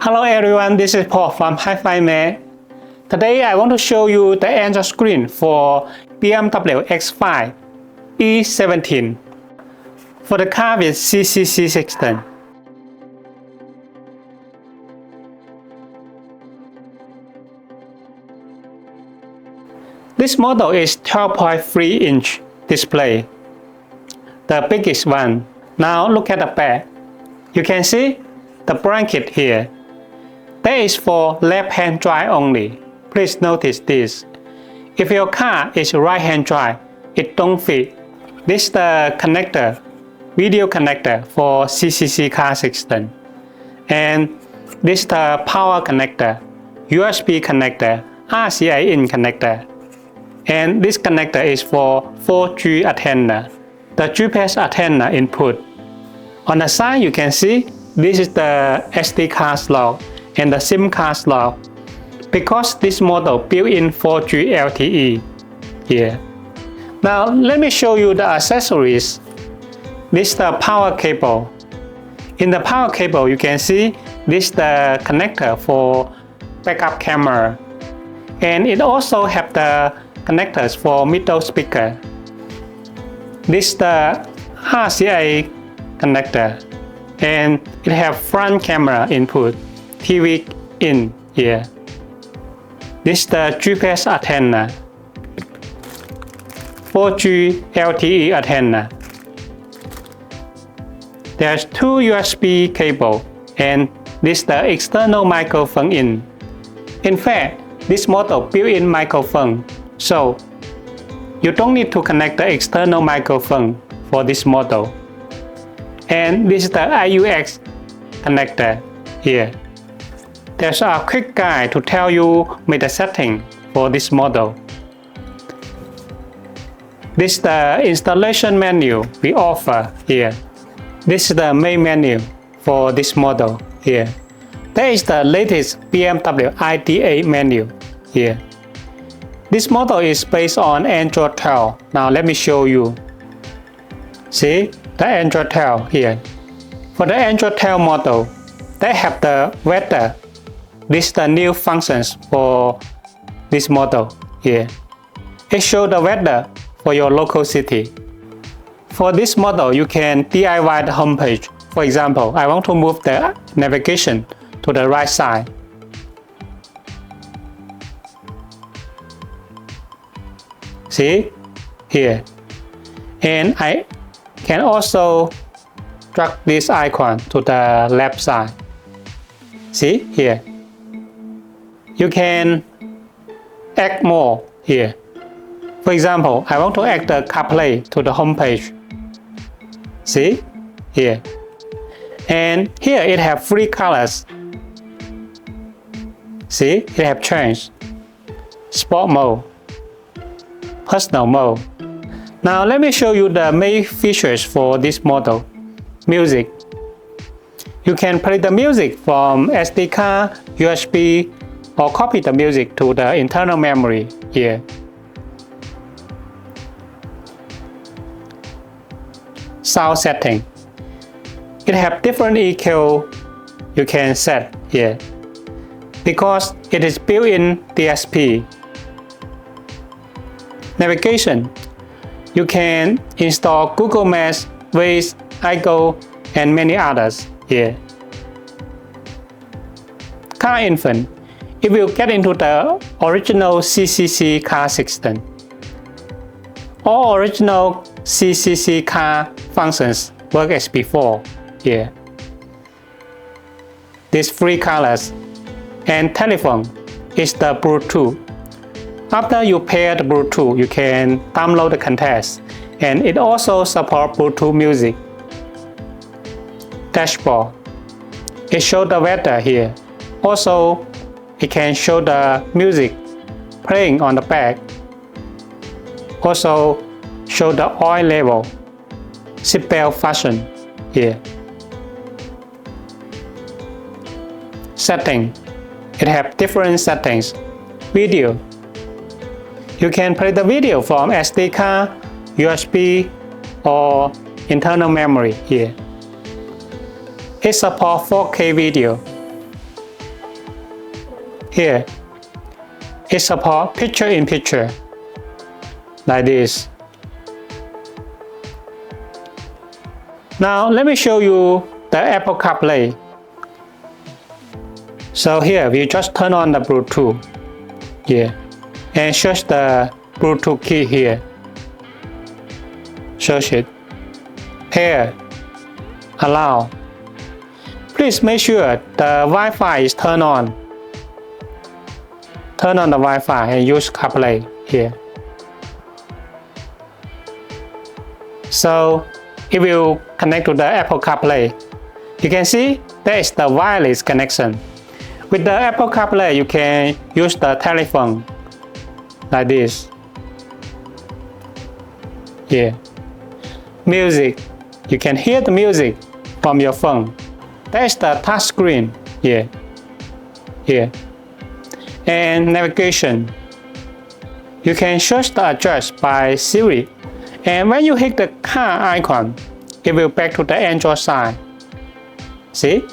Hello everyone, this is Paul from Hifimax. Today I want to show you the Android screen for BMW X5 E70 for the car with CCC system. This model is 12.3-inch display, the biggest one. Now look at the back. You can see the blanket here. That is for left-hand drive only. Please notice this. If your car is right-hand drive, it don't fit. This is the connector, video connector for CCC car system. And this is the power connector, USB connector, RCA in connector. And this connector is for 4G antenna, the GPS antenna input. On the side you can see this is the SD card slot and the SIM card slot, because this model built-in 4G LTE here. Now let me show you the accessories. This is the power cable. In the power cable you can see this is the connector for backup camera, and it also have the connectors for middle speaker. This is the RCA connector, and it have front camera input, TV in here. This is the GPS antenna, 4G LTE antenna. There's two USB cable, and this is the external microphone in. In fact, this model built-in microphone, so you don't need to connect the external microphone for this model. And this is the AUX connector here. There's a quick guide to tell you the setting for this model. This is the installation menu we offer here. This is the main menu for this model here. That is the latest BMW IDA menu here. This model is based on Android 12. Now let me show you. See the Android 12 here. For the Android 12 model, they have the weather. This is the new functions for this model here. It shows the weather for your local city. For this model, you can DIY the homepage. For example, I want to move the navigation to the right side. See here. And I can also drag this icon to the left side. See here. You can add more here. For example, I want to add the CarPlay to the home page. See here. And here it have three colors. See, it have changed. Sport mode, personal mode. Now let me show you the main features for this model. Music. You can play the music from SD card, USB, or copy the music to the internal memory here. Sound setting. It have different EQ you can set here, because it is built-in DSP. Navigation. You can install Google Maps, Waze, iGo, and many others here. Car info. It will get into the original CCC car system. All original CCC car functions work as before here. These three colors. And telephone is the Bluetooth. After you pair the Bluetooth, you can download the contacts, and it also supports Bluetooth music. Dashboard. It shows the weather here. Also, it can show the music playing on the back. Also, show the oil level, seatbelt fasten here. Setting. It have different settings. Video. You can play the video from SD card, USB, or internal memory here. It supports 4K video. Here, it supports picture-in-picture, like this. Now let me show you the Apple CarPlay. So here we just turn on the Bluetooth here and search the Bluetooth key here. Search it. Here, allow. Please make sure the Wi-Fi is turned on. Turn on the Wi-Fi and use CarPlay here. So it will connect to the Apple CarPlay. You can see there is the wireless connection. With the Apple CarPlay, you can use the telephone like this. Here. Music. You can hear the music from your phone. That is the touch screen here. Here. And navigation. You can search the address by Siri. And when you hit the car icon, it will back to the Android side. See?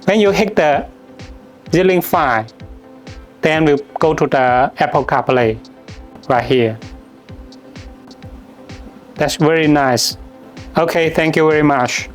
When you hit the Z-Link file, then we'll go to the Apple CarPlay right here. That's very nice. Okay, thank you very much.